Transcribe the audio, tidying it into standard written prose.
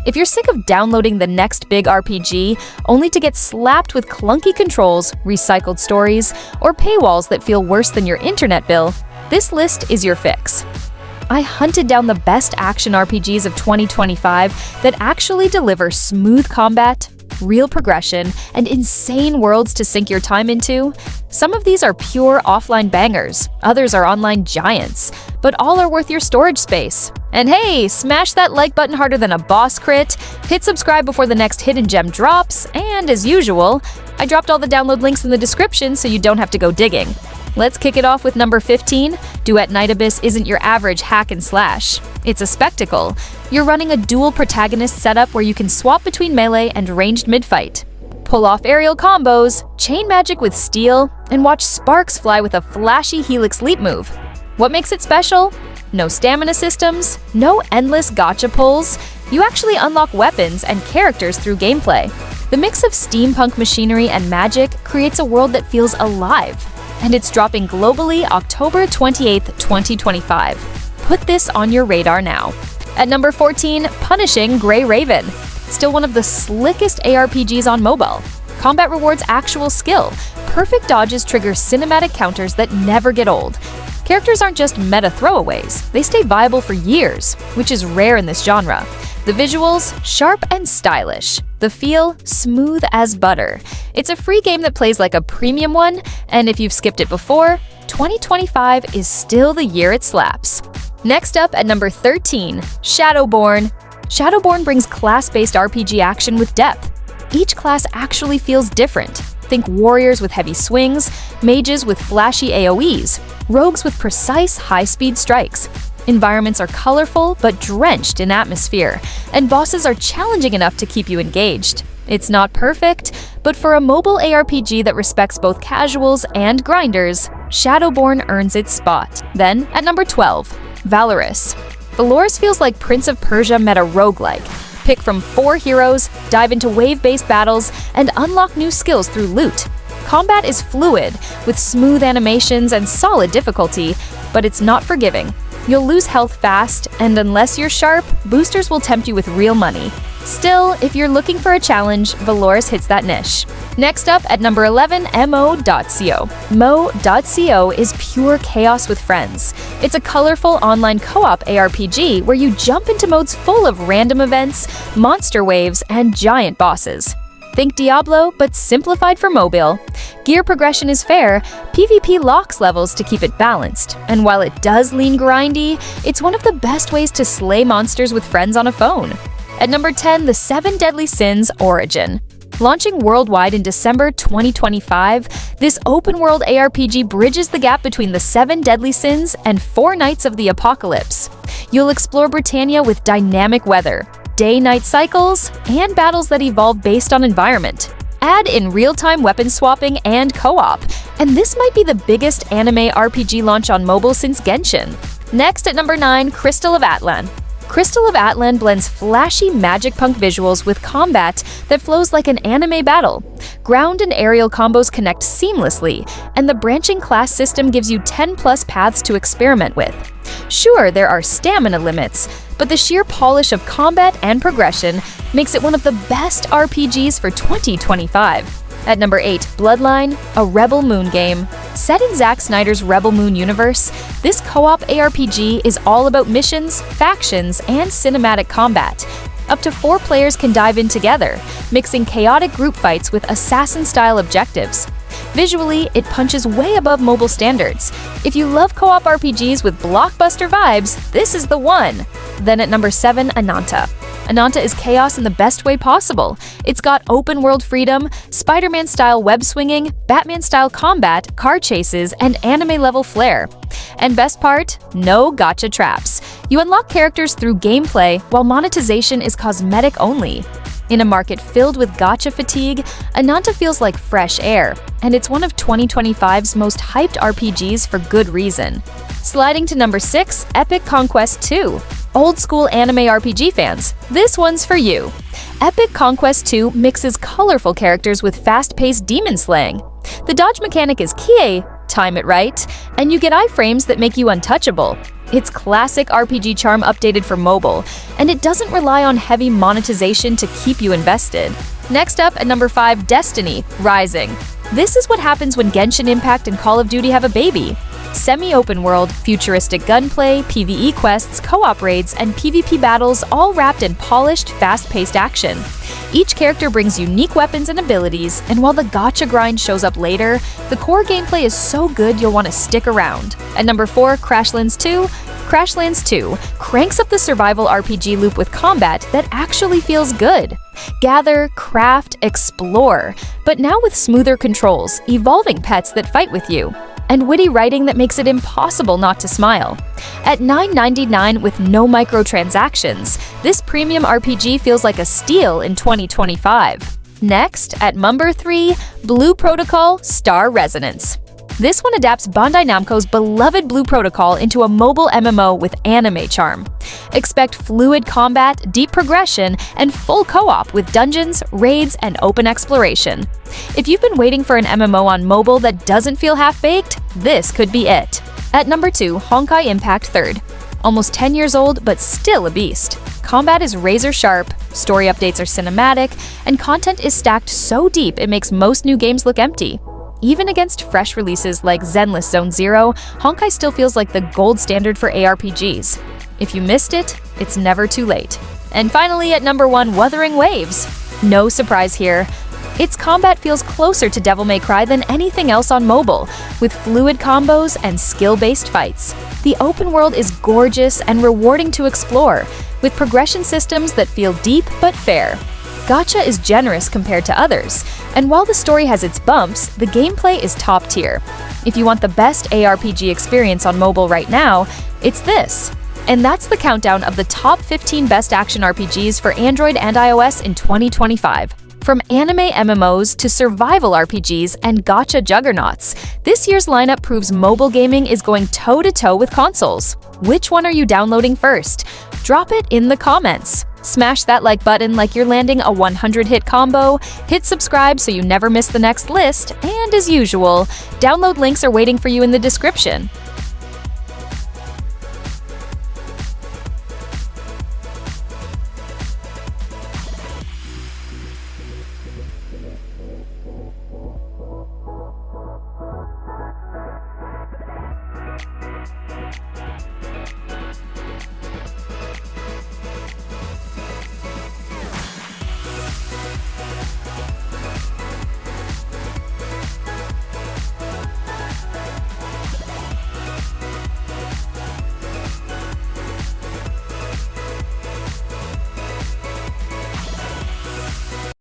If you're sick of downloading the next big RPG only to get slapped with clunky controls, recycled stories, or paywalls that feel worse than your internet bill, this list is your fix. I hunted down the best action RPGs of 2025 that actually deliver smooth combat, real progression, and insane worlds to sink your time into. Some of these are pure offline bangers, others are online giants, but all are worth your storage space. And hey, smash that like button harder than a boss crit, hit subscribe before the next hidden gem drops, and as usual, I dropped all the download links in the description so you don't have to go digging. Let's kick it off with number 15. Duet Night Abyss isn't your average hack and slash. It's a spectacle. You're running a dual protagonist setup where you can swap between melee and ranged mid-fight. Pull off aerial combos, chain magic with steel, and watch sparks fly with a flashy helix leap move. What makes it special? No stamina systems, no endless gacha pulls. You actually unlock weapons and characters through gameplay. The mix of steampunk machinery and magic creates a world that feels alive. And it's dropping globally October 28, 2025. Put this on your radar now. At number 14, Punishing Grey Raven. Still one of the slickest ARPGs on mobile. Combat rewards actual skill. Perfect dodges trigger cinematic counters that never get old. Characters aren't just meta throwaways, they stay viable for years, which is rare in this genre. The visuals, sharp and stylish. The feel, smooth as butter. It's a free game that plays like a premium one, and if you've skipped it before, 2025 is still the year it slaps. Next up at number 13, Shadowborn. Shadowborn brings class-based RPG action with depth. Each class actually feels different. Think warriors with heavy swings, mages with flashy AoEs, rogues with precise high-speed strikes. Environments are colorful but drenched in atmosphere, and bosses are challenging enough to keep you engaged. It's not perfect, but for a mobile ARPG that respects both casuals and grinders, Shadowborn earns its spot. Then, at number 12, Valorous. Valorous feels like Prince of Persia meta roguelike. Pick from 4 heroes, dive into wave-based battles, and unlock new skills through loot. Combat is fluid, with smooth animations and solid difficulty, but it's not forgiving. You'll lose health fast, and unless you're sharp, boosters will tempt you with real money. Still, if you're looking for a challenge, Valorous hits that niche. Next up, at number 11, Mo.co. Mo.co is pure chaos with friends. It's a colorful online co-op ARPG where you jump into modes full of random events, monster waves, and giant bosses. Think Diablo, but simplified for mobile. Gear progression is fair, PvP locks levels to keep it balanced, and while it does lean grindy, it's one of the best ways to slay monsters with friends on a phone. At number 10, The 7 Deadly Sins Origin. Launching worldwide in December 2025, this open-world ARPG bridges the gap between the 7 deadly sins and 4 Nights of the Apocalypse. You'll explore Britannia with dynamic weather, day-night cycles, and battles that evolve based on environment. Add in real-time weapon swapping and co-op, and this might be the biggest anime RPG launch on mobile since Genshin. Next at number 9, Crystal of Atlan. Crystal of Atlan blends flashy magic punk visuals with combat that flows like an anime battle. Ground and aerial combos connect seamlessly, and the branching class system gives you 10+ paths to experiment with. Sure, there are stamina limits, but the sheer polish of combat and progression makes it one of the best RPGs for 2025. At number 8, Bloodline, a Rebel Moon game. Set in Zack Snyder's Rebel Moon universe, this co-op ARPG is all about missions, factions, and cinematic combat. Up to 4 players can dive in together, mixing chaotic group fights with assassin-style objectives. Visually, it punches way above mobile standards. If you love co-op RPGs with blockbuster vibes, this is the one. Then at number 7, Ananta. Ananta is chaos in the best way possible. It's got open-world freedom, Spider-Man-style web-swinging, Batman-style combat, car chases, and anime-level flair. And best part? No gacha traps. You unlock characters through gameplay, while monetization is cosmetic only. In a market filled with gacha fatigue, Ananta feels like fresh air, and it's one of 2025's most hyped RPGs for good reason. Sliding to number 6, Epic Conquest 2. Old school anime RPG fans, this one's for you. Epic Conquest 2 mixes colorful characters with fast-paced demon slaying. The dodge mechanic is key, time it right, and you get iframes that make you untouchable. It's classic RPG charm updated for mobile, and it doesn't rely on heavy monetization to keep you invested. Next up, at number 5, Destiny: Rising. This is what happens when Genshin Impact and Call of Duty have a baby. Semi-open world, futuristic gunplay, PvE quests, co-op raids, and PvP battles all wrapped in polished, fast-paced action. Each character brings unique weapons and abilities, and while the gacha grind shows up later, the core gameplay is so good you'll want to stick around. At number 4, Crashlands 2. Crashlands 2 cranks up the survival RPG loop with combat that actually feels good. Gather, craft, explore, but now with smoother controls, evolving pets that fight with you, and witty writing that makes it impossible not to smile. At $9.99 with no microtransactions, this premium RPG feels like a steal in 2025. Next, at number 3, Blue Protocol: Star Resonance. This one adapts Bandai Namco's beloved Blue Protocol into a mobile MMO with anime charm. Expect fluid combat, deep progression, and full co-op with dungeons, raids, and open exploration. If you've been waiting for an MMO on mobile that doesn't feel half-baked, this could be it. At number 2, Honkai Impact 3rd. Almost 10 years old, but still a beast. Combat is razor sharp, story updates are cinematic, and content is stacked so deep it makes most new games look empty. Even against fresh releases like Zenless Zone Zero, Honkai still feels like the gold standard for ARPGs. If you missed it, it's never too late. And finally, at number 1, Wuthering Waves. No surprise here. Its combat feels closer to Devil May Cry than anything else on mobile, with fluid combos and skill-based fights. The open world is gorgeous and rewarding to explore, with progression systems that feel deep but fair. Gacha is generous compared to others, and while the story has its bumps, the gameplay is top tier. If you want the best ARPG experience on mobile right now, it's this. And that's the countdown of the top 15 best action RPGs for Android and iOS in 2025. From anime MMOs to survival RPGs and gacha juggernauts, this year's lineup proves mobile gaming is going toe-to-toe with consoles. Which one are you downloading first? Drop it in the comments. Smash that like button like you're landing a 100-hit combo, hit subscribe so you never miss the next list, and as usual, download links are waiting for you in the description.